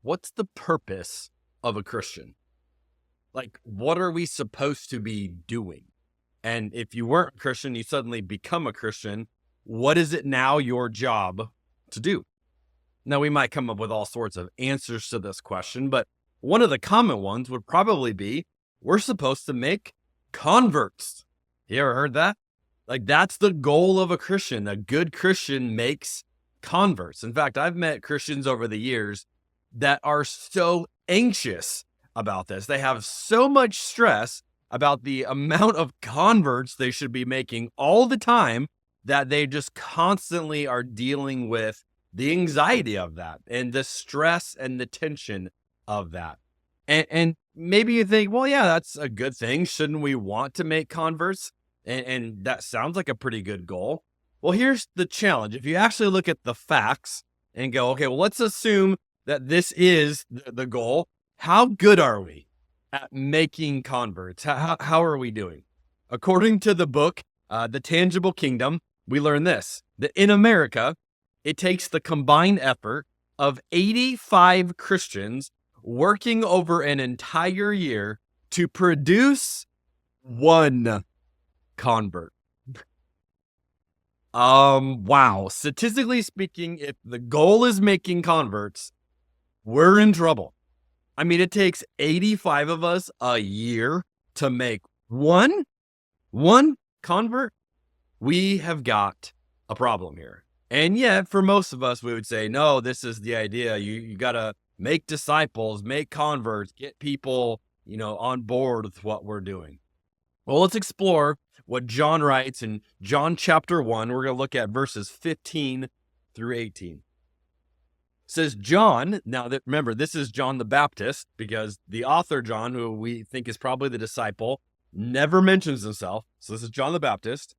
what's the purpose of a Christian? Like, what are we supposed to be doing? And if you weren't a Christian, you suddenly become a Christian. What is it now your job to do? Now, we might come up with all sorts of answers to this question, but one of the common ones would probably be we're supposed to make converts. You ever heard that? Like, that's the goal of a Christian. A good Christian makes converts. In fact, I've met Christians over the years that are so anxious about this. They have so much stress about the amount of converts they should be making all the time that they just constantly are dealing with the anxiety of that and the stress and the tension of that. And maybe you think, well, yeah, that's a good thing. Shouldn't we want to make converts? And that sounds like a pretty good goal. Well, here's the challenge. If you actually look at the facts and go, okay, well, let's assume that this is the goal. How good are we at making converts? How are we doing? According to the book, The Tangible Kingdom, we learn this, that in America, it takes the combined effort of 85 Christians working over an entire year to produce one convert. Wow. Statistically speaking, if the goal is making converts, we're in trouble. I mean, it takes 85 of us a year to make one convert. We have got a problem here. And yet, for most of us, we would say, no, this is the idea. You got to make disciples, make converts, get people, on board with what we're doing. Well, let's explore what John writes in John chapter 1. We're going to look at verses 15 through 18. It says John, now that remember, this is John the Baptist, because the author John, who we think is probably the disciple, never mentions himself. So this is John the Baptist.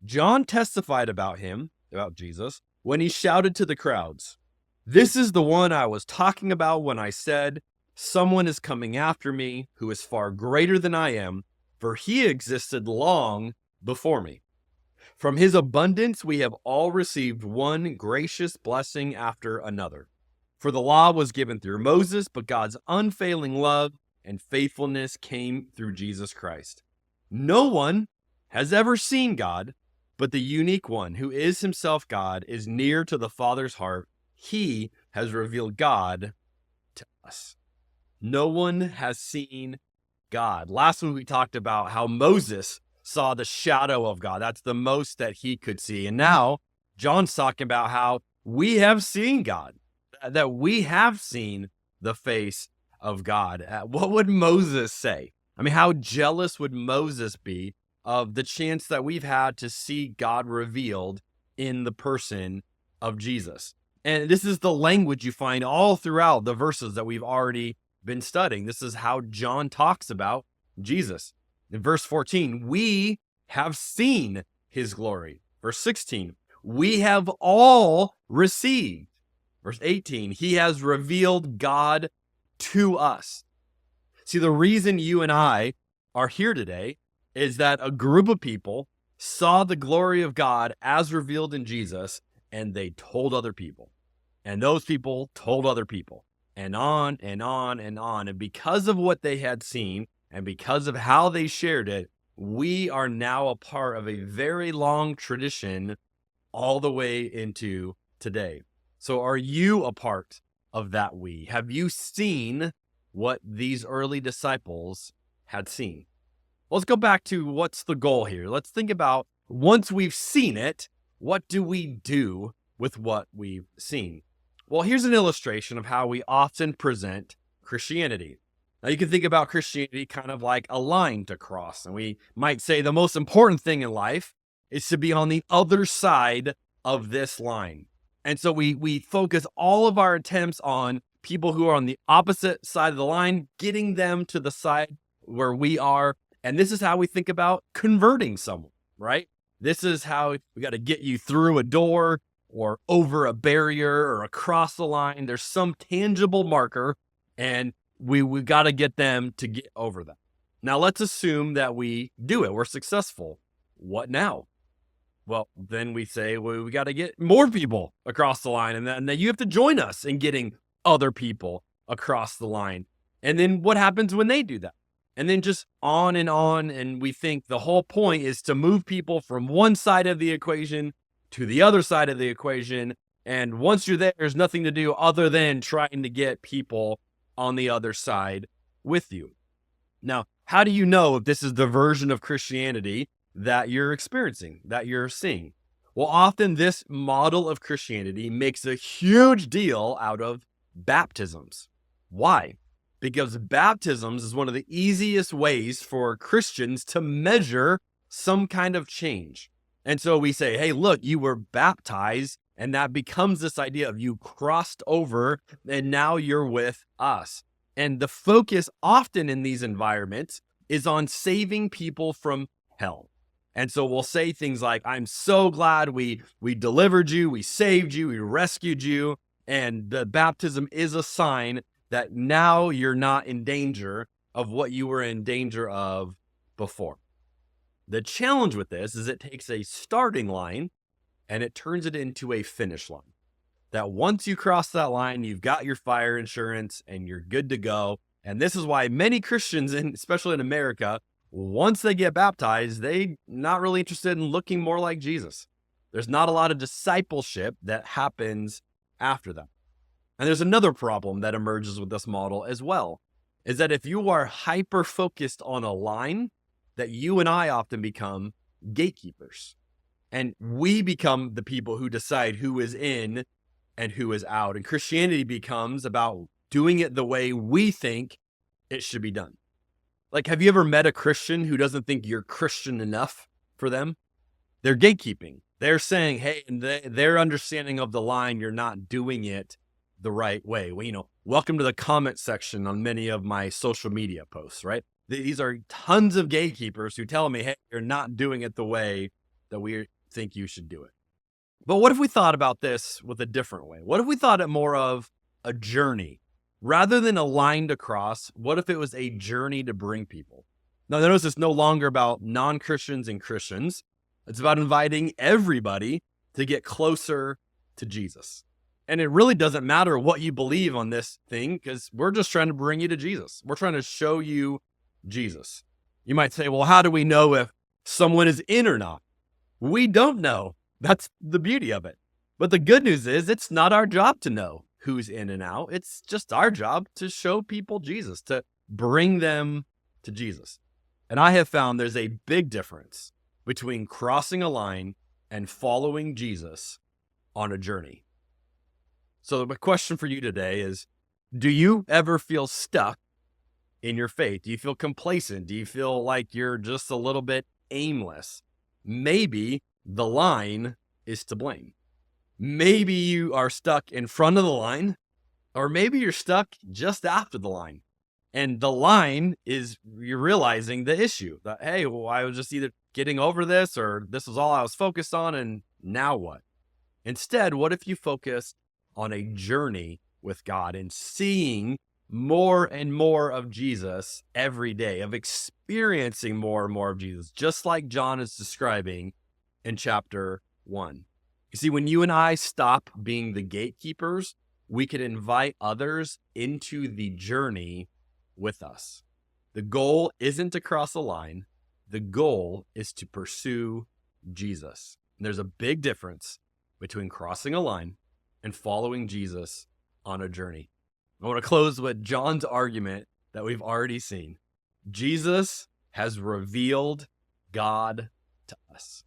John testified about him, about Jesus, when he shouted to the crowds, "This is the one I was talking about when I said, 'Someone is coming after me who is far greater than I am, for he existed long before me.' From his abundance we have all received one gracious blessing after another. For the law was given through Moses, but God's unfailing love and faithfulness came through Jesus Christ. No one has ever seen God, but the unique one, who is himself God, is near to the Father's heart. He has revealed God to us." No one has seen God. Last week we talked about how Moses saw the shadow of God. That's the most that he could see. And now John's talking about how we have seen God, that we have seen the face of God. What would Moses say? I mean, how jealous would Moses be of the chance that we've had to see God revealed in the person of Jesus? And this is the language you find all throughout the verses that we've already been studying. This is how John talks about Jesus. In verse 14, we have seen his glory. Verse 16, we have all received. Verse 18, he has revealed God to us. See, the reason you and I are here today is that a group of people saw the glory of God as revealed in Jesus, and they told other people. And those people told other people. And on and on and on. And because of what they had seen and because of how they shared it, we are now a part of a very long tradition all the way into today. So are you a part of that we? Have you seen what these early disciples had seen? Let's go back to what's the goal here. Let's think about once we've seen it, what do we do with what we've seen? Well, here's an illustration of how we often present Christianity. Now, you can think about Christianity kind of like a line to cross. And we might say the most important thing in life is to be on the other side of this line. And so we focus all of our attempts on people who are on the opposite side of the line, getting them to the side where we are. And this is how we think about converting someone, right? This is how we got to get you through a door or over a barrier or across the line. There's some tangible marker, and we got to get them to get over that. Now, let's assume that we do it. We're successful. What now? Well, then we say, well, we got to get more people across the line, and then you have to join us in getting other people across the line. And then what happens when they do that? And then just on. And we think the whole point is to move people from one side of the equation to the other side of the equation. And once you're there, there's nothing to do other than trying to get people on the other side with you. Now, how do you know if this is the version of Christianity that you're experiencing, that you're seeing? Well, often this model of Christianity makes a huge deal out of baptisms. Why? Because baptisms is one of the easiest ways for Christians to measure some kind of change. And so we say, hey, look, you were baptized, and that becomes this idea of you crossed over and now you're with us. And the focus often in these environments is on saving people from hell. And so we'll say things like, I'm so glad we delivered you, we saved you, we rescued you. And the baptism is a sign that now you're not in danger of what you were in danger of before. The challenge with this is it takes a starting line and it turns it into a finish line. That once you cross that line, you've got your fire insurance and you're good to go. And this is why many Christians, especially in America, once they get baptized, they're not really interested in looking more like Jesus. There's not a lot of discipleship that happens after that. And there's another problem that emerges with this model as well, is that if you are hyper-focused on a line, that you and I often become gatekeepers. And we become the people who decide who is in and who is out. And Christianity becomes about doing it the way we think it should be done. Like, have you ever met a Christian who doesn't think you're Christian enough for them? They're gatekeeping. They're saying, hey, and their understanding of the line, you're not doing it the right way. Well, welcome to the comment section on many of my social media posts, right? These are tons of gatekeepers who tell me, hey, you're not doing it the way that we think you should do it. But what if we thought about this with a different way? What if we thought it more of a journey? Rather than a line to cross, what if it was a journey to bring people? Now, notice it's no longer about non-Christians and Christians. It's about inviting everybody to get closer to Jesus. And it really doesn't matter what you believe on this thing, because we're just trying to bring you to Jesus. We're trying to show you Jesus. You might say, well, how do we know if someone is in or not? We don't know. That's the beauty of it. But the good news is it's not our job to know who's in and out. It's just our job to show people Jesus, to bring them to Jesus. And I have found there's a big difference between crossing a line and following Jesus on a journey. So the question for you today is, do you ever feel stuck in your faith? Do you feel complacent? Do you feel like you're just a little bit aimless? Maybe the line is to blame. Maybe you are stuck in front of the line, or maybe you're stuck just after the line. And the line is you're realizing the issue that, hey, well, I was just either getting over this or this was all I was focused on. And now what? Instead, what if you focused on a journey with God and seeing more and more of Jesus every day, of experiencing more and more of Jesus, just like John is describing in chapter 1. You see, when you and I stop being the gatekeepers, we can invite others into the journey with us. The goal isn't to cross a line. The goal is to pursue Jesus. And there's a big difference between crossing a line and following Jesus on a journey. I want to close with John's argument that we've already seen. Jesus has revealed God to us.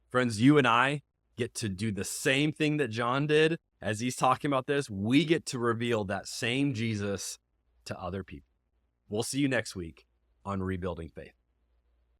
Friends, you and I get to do the same thing that John did as he's talking about this. We get to reveal that same Jesus to other people. We'll see you next week on Rebuilding Faith.